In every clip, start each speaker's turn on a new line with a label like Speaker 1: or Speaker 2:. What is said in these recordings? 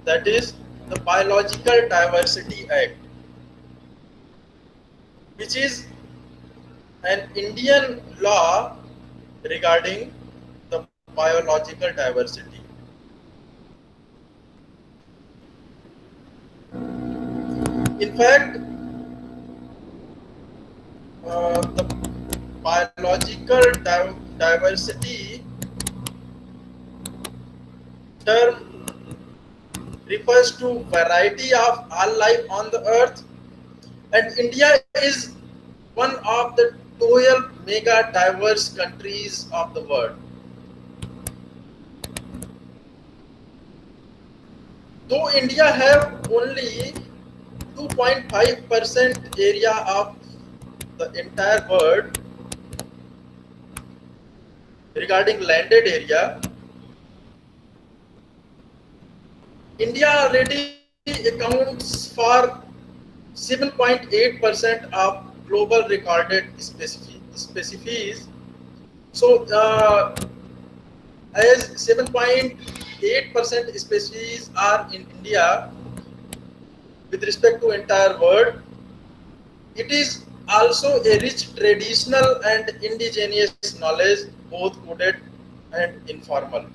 Speaker 1: that is the Biological Diversity Act, which is an Indian law regarding the biological diversity. In fact, the biological diversity term refers to variety of all life on the earth, and India is one of the 12 mega diverse countries of the world. Though India have only 2.5% area of the entire world regarding landed area, India already accounts for 7.8% of global recorded species. So, as 7.8% species are in India with respect to entire world, it is also a rich traditional and indigenous knowledge, both coded and informal.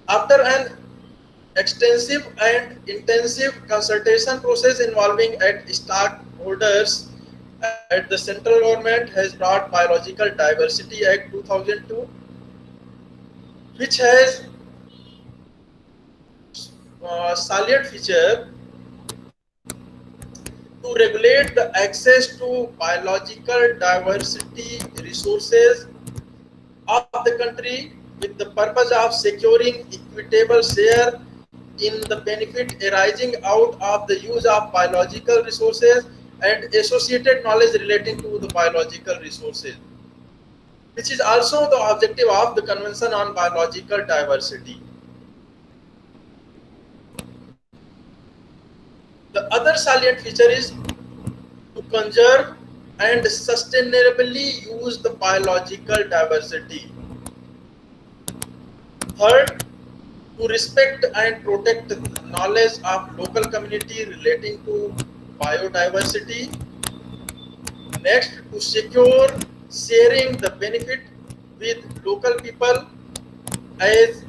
Speaker 1: After an extensive and intensive consultation process involving at stakeholders at the central government has brought Biological Diversity Act 2002, which has salient feature to regulate the access to biological diversity resources of the country with the purpose of securing equitable share in the benefit arising out of the use of biological resources and associated knowledge relating to the biological resources, which is also the objective of the Convention on Biological Diversity. The other salient feature is to conserve and sustainably use the biological diversity. Third, to respect and protect the knowledge of local community relating to biodiversity. Next, to secure sharing the benefit with local people as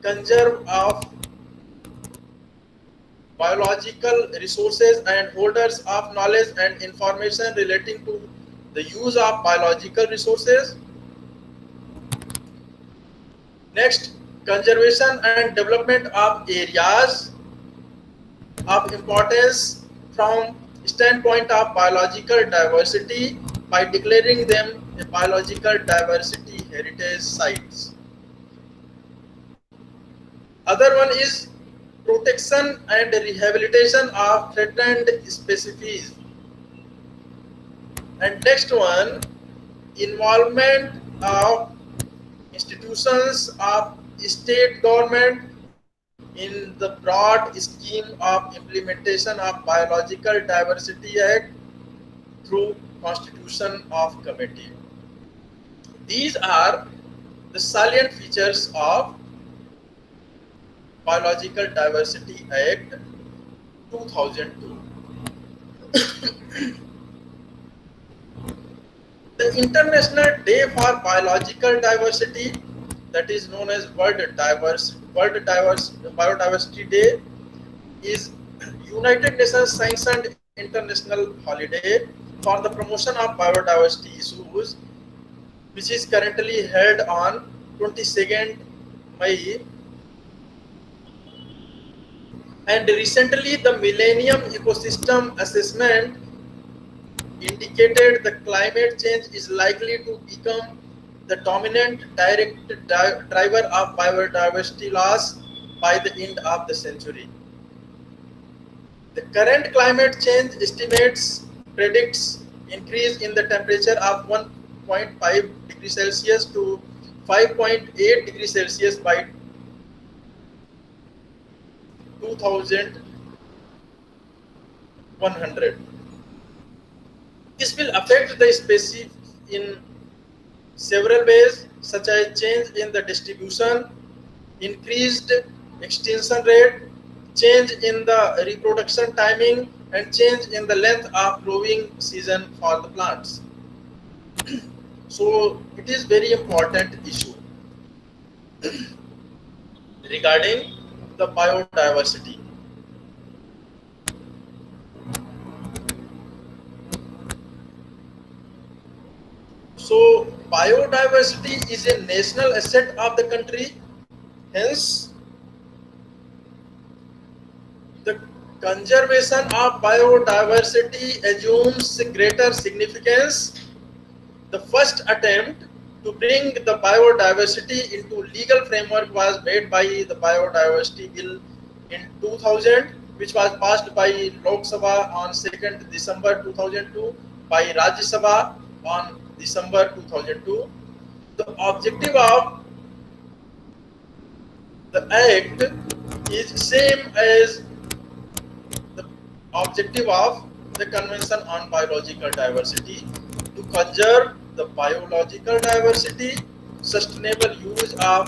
Speaker 1: conserve of biological resources and holders of knowledge and information relating to the use of biological resources. Next, conservation and development of areas of importance from standpoint of biological diversity by declaring them a biological diversity heritage sites. Other one is protection and rehabilitation of threatened species. And next one, involvement of institutions of state government in the broad scheme of implementation of Biological Diversity Act through Constitution of Committee. These are the salient features of Biological Diversity Act 2002. The International Day for Biological Diversity, that is known as Biodiversity Day, is United Nations sanctioned international holiday for the promotion of biodiversity issues, which is currently held on 22nd May. And recently, the Millennium Ecosystem Assessment indicated the climate change is likely to become the dominant direct driver of biodiversity loss by the end of the century. The current climate change estimates predicts increase in the temperature of 1.5 degrees Celsius to 5.8 degrees Celsius by 2100. This will affect the species in several ways, such as change in the distribution, increased extinction rate, change in the reproduction timing, and change in the length of growing season for the plants. So it is very important issue regarding the biodiversity. So biodiversity is a national asset of the country. Hence, the conservation of biodiversity assumes greater significance. The first attempt to bring the biodiversity into legal framework was made by the Biodiversity Bill in 2000, which was passed by Lok Sabha on 2nd December 2002, by Rajya Sabha on December 2002. The objective of the act is same as the objective of the Convention on Biological Diversity, to conserve the biological diversity, sustainable use of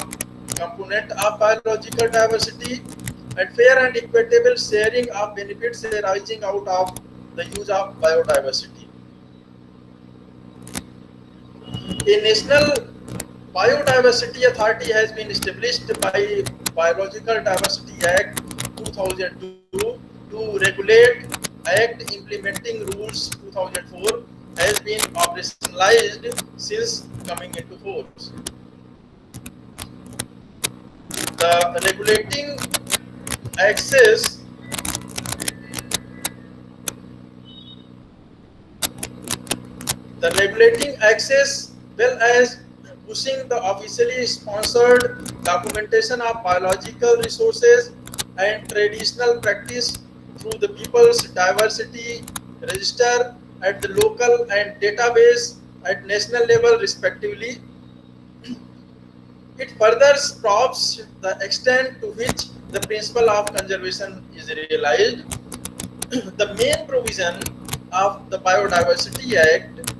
Speaker 1: component of biological diversity, and fair and equitable sharing of benefits arising out of the use of biodiversity. A national biodiversity authority has been established by Biological Diversity Act 2002 to regulate. Act implementing rules 2004 has been operationalized since coming into force. The regulating access well as pushing the officially sponsored documentation of biological resources and traditional practice through the People's Diversity Register at the local and database at national level respectively. It further probes the extent to which the principle of conservation is realized. The main provision of the Biodiversity Act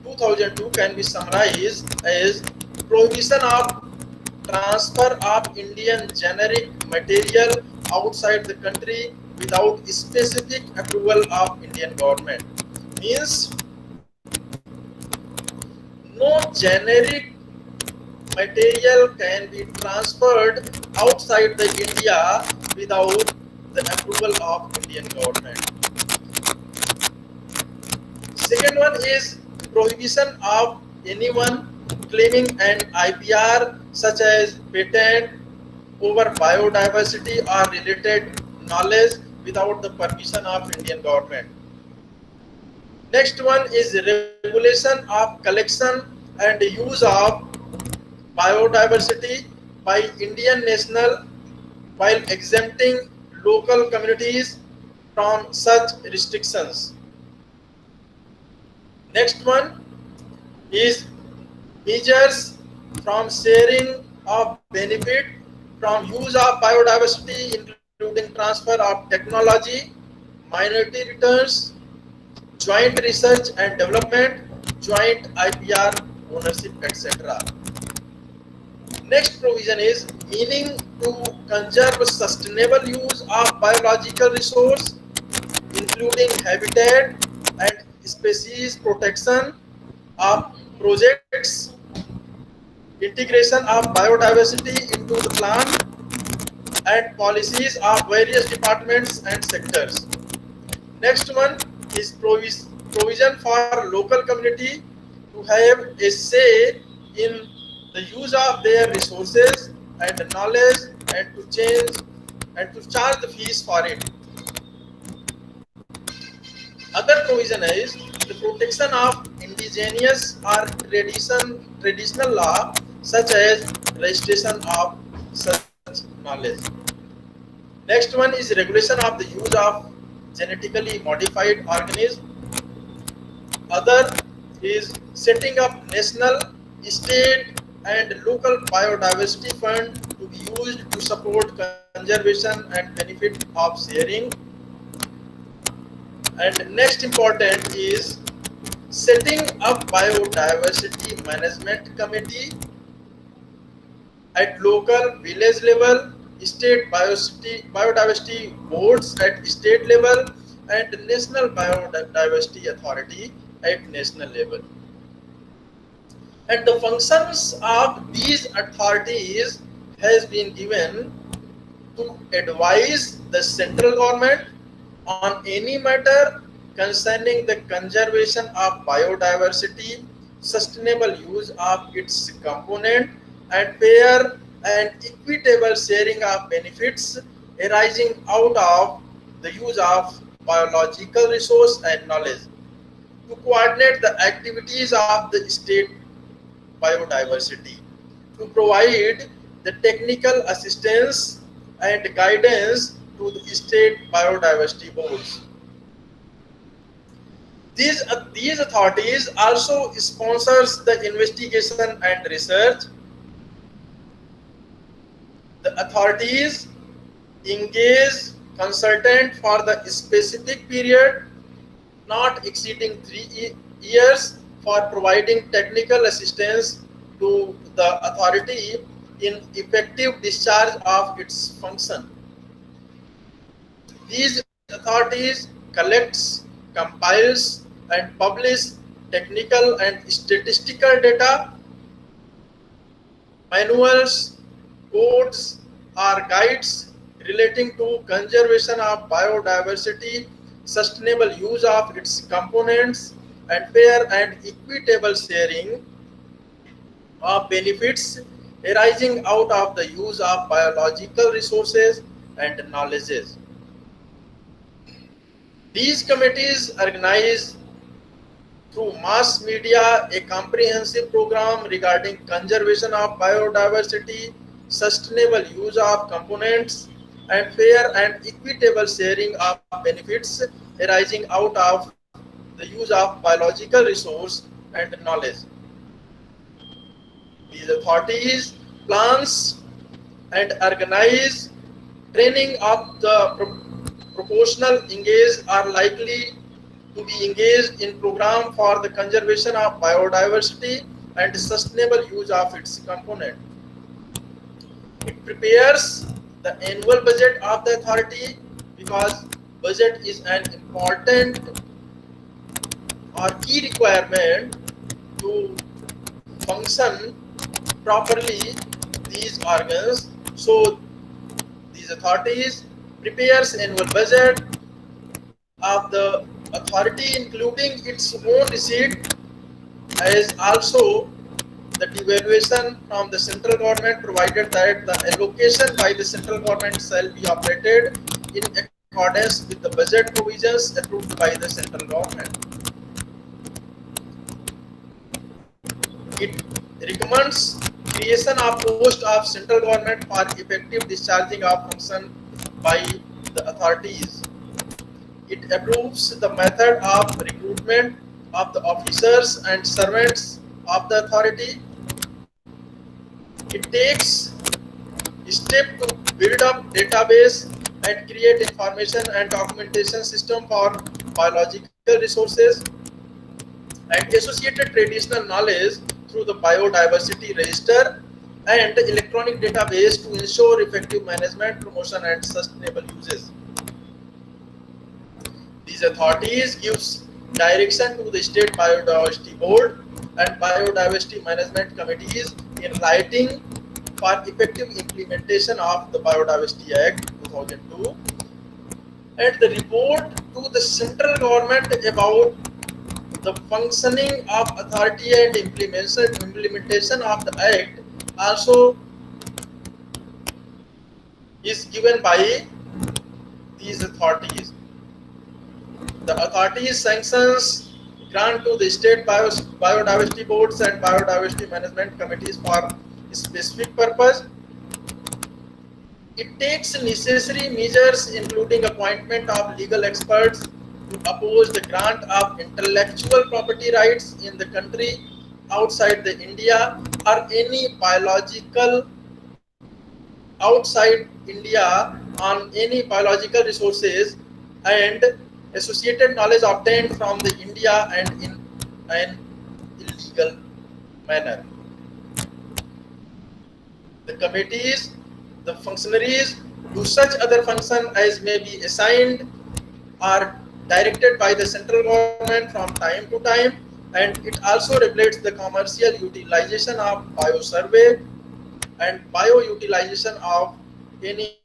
Speaker 1: 2002 can be summarized as prohibition of transfer of Indian generic material outside the country without specific approval of Indian government. Means no generic material can be transferred outside the India without the approval of Indian government. Second one is prohibition of anyone claiming an IPR such as patent over biodiversity or related knowledge without the permission of Indian government. Next one is regulation of collection and use of biodiversity by Indian national while exempting local communities from such restrictions. Next one is measures from sharing of benefit from use of biodiversity, including transfer of technology, minority returns, joint research and development, joint IPR ownership, etc. Next provision is meaning to conserve sustainable use of biological resource, including habitat and species protection of projects, integration of biodiversity into the plan and policies of various departments and sectors. Next one is provision for local community to have a say in the use of their resources and knowledge and to charge the fees for it. Other provision is the protection of indigenous or traditional law such as registration of such knowledge. Next one is regulation of the use of genetically modified organisms. Other is setting up national, state and local biodiversity fund to be used to support conservation and benefit of sharing. And next important is setting up biodiversity management committee at local village level, state biodiversity boards at state level, and national biodiversity authority at national level. And the functions of these authorities has been given to advise the central government on any matter concerning the conservation of biodiversity, sustainable use of its component, and fair and equitable sharing of benefits arising out of the use of biological resource and knowledge, to coordinate the activities of the state biodiversity, to provide the technical assistance and guidance to the state biodiversity boards. These authorities also sponsors the investigation and research. The authorities engage consultant for the specific period not exceeding 3 years for providing technical assistance to the authority in effective discharge of its function. These authorities collects, compiles, and publish technical and statistical data, manuals, codes, or guides relating to conservation of biodiversity, sustainable use of its components, and fair and equitable sharing of benefits arising out of the use of biological resources and knowledges. These committees organize through mass media a comprehensive program regarding conservation of biodiversity, sustainable use of components, and fair and equitable sharing of benefits arising out of the use of biological resource and knowledge. These authorities plans and organize training of the proportional engaged are likely to be engaged in program for the conservation of biodiversity and sustainable use of its component. It prepares the annual budget of the authority because budget is an important or key requirement to function properly these organs. So these authorities prepares annual budget of the authority including its own receipt as also the devaluation from the central government, provided that the allocation by the central government shall be operated in accordance with the budget provisions approved by the central government. It recommends creation of post of central government for effective discharging of function by the authorities. It approves the method of recruitment of the officers and servants of the authority. It takes step to build up database and create information and documentation system for biological resources and associated traditional knowledge through the biodiversity register and electronic database to ensure effective management, promotion, and sustainable uses. These authorities gives direction to the state biodiversity board and biodiversity management committees in writing for effective implementation of the Biodiversity Act 2002, and the report to the central government about the functioning of authority and implementation of the act also is given by these authorities. The authorities sanctions grant to the state biodiversity boards and biodiversity management committees for specific purpose. It takes necessary measures including appointment of legal experts to oppose the grant of intellectual property rights in the country outside the India or any biological outside India on any biological resources and associated knowledge obtained from the India and in an illegal manner. The committees, the functionaries do such other function as may be assigned are directed by the central government from time to time, and it also regulates the commercial utilization of biosurvey and bio-utilization of any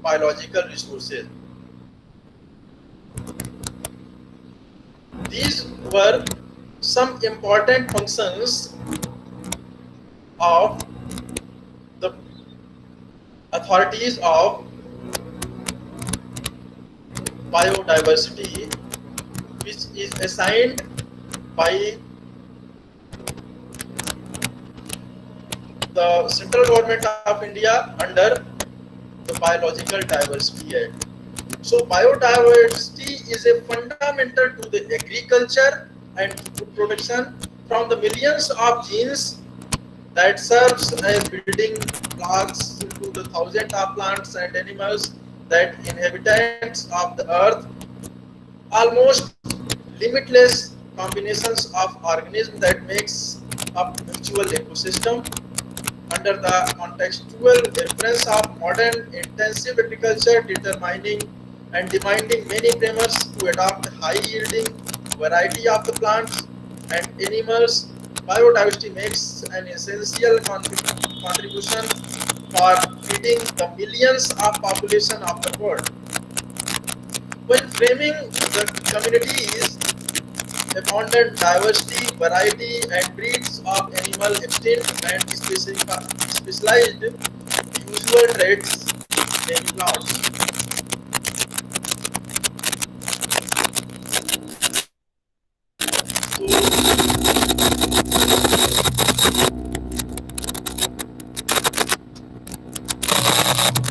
Speaker 1: biological resources. These were some important functions of the authorities of biodiversity, which is assigned by the central government of India under the Biological Diversity Act. So biodiversity is a fundamental to the agriculture and food production. From the millions of genes that serves as building blocks to the thousands of plants and animals that inhabitants of the earth, almost limitless combinations of organisms that makes up mutual ecosystem. Under the contextual reference of modern intensive agriculture determining and demanding many farmers to adopt high yielding variety of the plants and animals, biodiversity makes an essential contribution for feeding the millions of population of the world. When framing the communities, abundant diversity, variety, and breeds of animal extinct and specialized usual traits may be lost. So